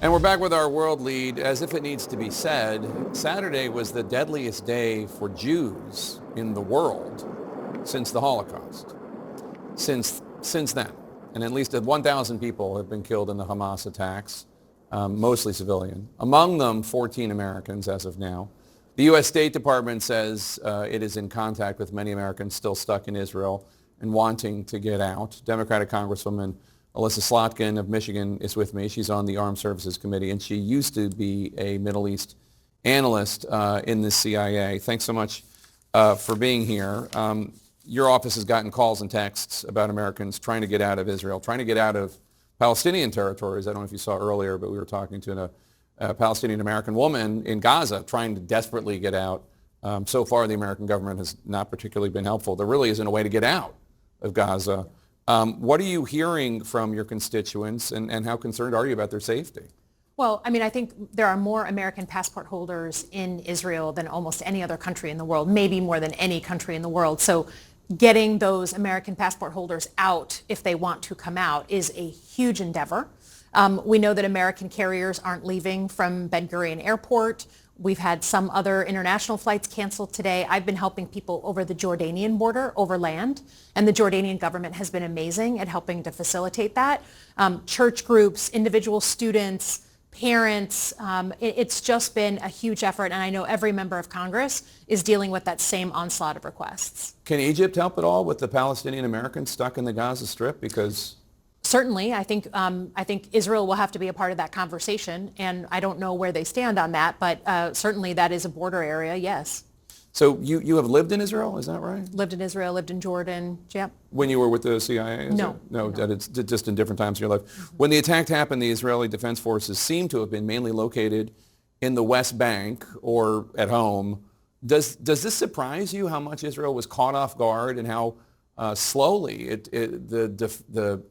And we're back with our world lead. As if it needs to be said, Saturday was the deadliest day for Jews in the world since the Holocaust. Since then. And at least 1,000 people have been killed in the Hamas attacks, mostly civilian. Among them, 14 Americans as of now. The U.S. State Department says it is in contact with many Americans still stuck in Israel and wanting to get out. Democratic Congresswoman Elissa Slotkin of Michigan is with me. She's on the Armed Services Committee, and she used to be a Middle East analyst in the CIA. Thanks so much for being here. Your office has gotten calls and texts about Americans trying to get out of Israel, trying to get out of Palestinian territories. I don't know if you saw earlier, but we were talking to a Palestinian-American woman in Gaza trying to desperately get out. So far, the American government has not particularly been helpful. There really isn't a way to get out of Gaza. What are you hearing from your constituents, and how concerned are you about their safety? Well, I mean, I think there are more American passport holders in Israel than almost any other country in the world, maybe more than any country in the world. So getting those American passport holders out, if they want to come out, is a huge endeavor. We know that American carriers aren't leaving from Ben Gurion Airport. We've had some other international flights canceled today. I've been helping people over the Jordanian border, over land, and the Jordanian government has been amazing at helping to facilitate that. Church groups, individual students, parents, it's just been a huge effort, and I know every member of Congress is dealing with that same onslaught of requests. Can Egypt help at all with the Palestinian Americans stuck in the Gaza Strip? Because certainly, I think Israel will have to be a part of that conversation, and I don't know where they stand on that, but certainly that is a border area, yes. So you have lived in Israel, is that right? Lived in Israel, lived in Jordan, yep. When you were with the CIA? No. That it's just in different times in your life. Mm-hmm. When the attack happened, the Israeli Defense Forces seem to have been mainly located in the West Bank or at home. Does this surprise you how much Israel was caught off guard and how slowly the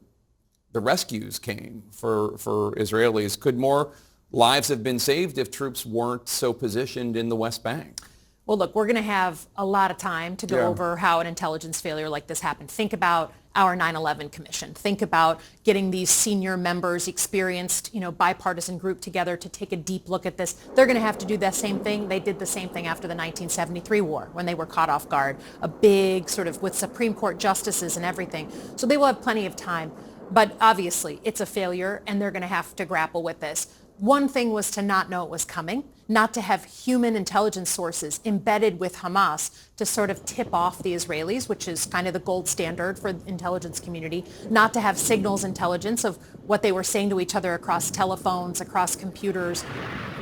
rescues came for Israelis? Could more lives have been saved if troops weren't so positioned in the West Bank? Well, look, we're going to have a lot of time to go over how an intelligence failure like this happened. Think about our 9/11 Commission. Think about getting these senior members, experienced, bipartisan group together to take a deep look at this. They're going to have to do that same thing. They did the same thing after the 1973 war when they were caught off guard, a big sort of with Supreme Court justices and everything. So they will have plenty of time. But obviously, it's a failure, and they're going to have to grapple with this. One thing was to not know it was coming, not to have human intelligence sources embedded with Hamas to sort of tip off the Israelis, which is kind of the gold standard for the intelligence community, not to have signals intelligence of what they were saying to each other across telephones, across computers,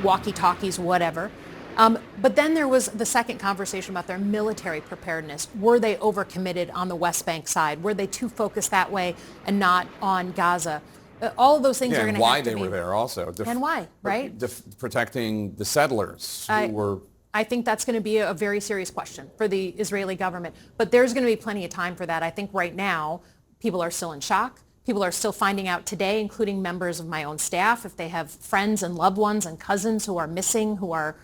walkie-talkies, whatever. But then there was the second conversation about their military preparedness. Were they overcommitted on the West Bank side? Were they too focused that way and not on Gaza? All of those things are going to have to be... and why they were there also. And why, right? Protecting the settlers who were... I think that's going to be a very serious question for the Israeli government. But there's going to be plenty of time for that. I think right now, people are still in shock. People are still finding out today, including members of my own staff, if they have friends and loved ones and cousins who are missing, who are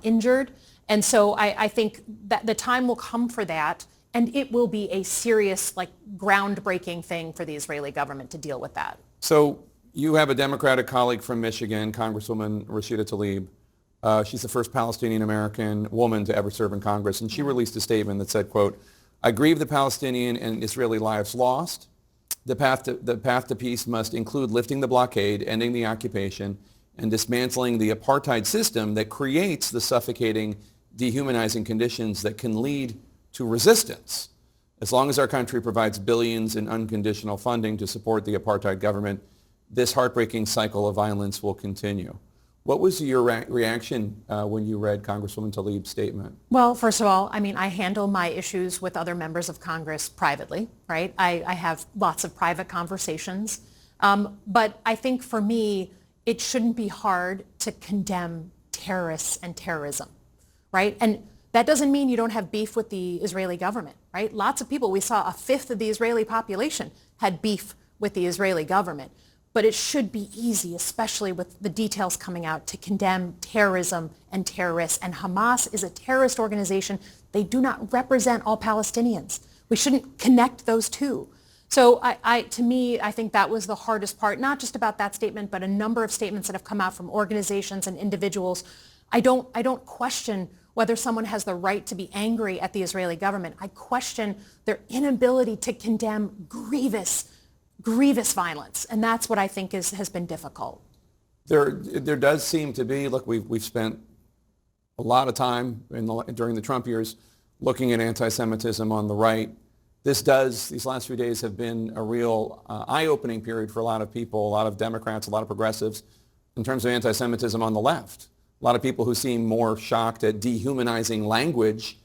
injured. And so I think that the time will come for that. And it will be a serious, groundbreaking thing for the Israeli government to deal with that. So you have a Democratic colleague from Michigan, Congresswoman Rashida Tlaib. She's the first Palestinian-American woman to ever serve in Congress. And she released a statement that said, quote, "I grieve the Palestinian and Israeli lives lost. The path to peace must include lifting the blockade, ending the occupation, and dismantling the apartheid system that creates the suffocating, dehumanizing conditions that can lead to resistance. As long as our country provides billions in unconditional funding to support the apartheid government, this heartbreaking cycle of violence will continue." What was your reaction when you read Congresswoman Tlaib's statement? Well, first of all, I handle my issues with other members of Congress privately, right? I have lots of private conversations. But I think for me, it shouldn't be hard to condemn terrorists and terrorism, right? And that doesn't mean you don't have beef with the Israeli government, right? Lots of people, we saw a fifth of the Israeli population had beef with the Israeli government. But it should be easy, especially with the details coming out, to condemn terrorism and terrorists. And Hamas is a terrorist organization. They do not represent all Palestinians. We shouldn't connect those two. So to me, I think that was the hardest part, not just about that statement, but a number of statements that have come out from organizations and individuals. I don't question whether someone has the right to be angry at the Israeli government. I question their inability to condemn grievous violence. And that's what I think has been difficult. There does seem to be, look, we've spent a lot of time during the Trump years looking at anti-Semitism on the right. These last few days have been a real eye-opening period for a lot of people, a lot of Democrats, a lot of progressives, in terms of anti-Semitism on the left. A lot of people who seem more shocked at dehumanizing language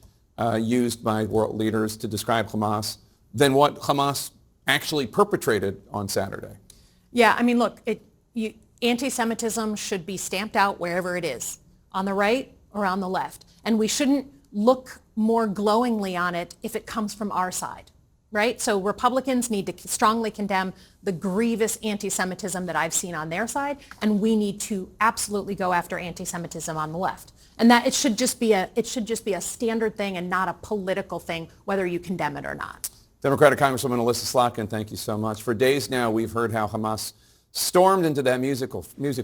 used by world leaders to describe Hamas than what Hamas actually perpetrated on Saturday. Yeah, I mean, look, anti-Semitism should be stamped out wherever it is, on the right or on the left. And we shouldn't look more glowingly on it if it comes from our side, right? So Republicans need to strongly condemn the grievous anti-Semitism that I've seen on their side, and we need to absolutely go after anti-Semitism on the left. And that it should just be a standard thing and not a political thing, whether you condemn it or not. Democratic Congresswoman Elissa Slotkin, thank you so much. For days now, we've heard how Hamas stormed into that music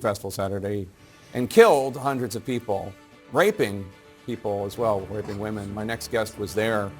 festival Saturday and killed hundreds of people, raping people as well, raping women. My next guest was there.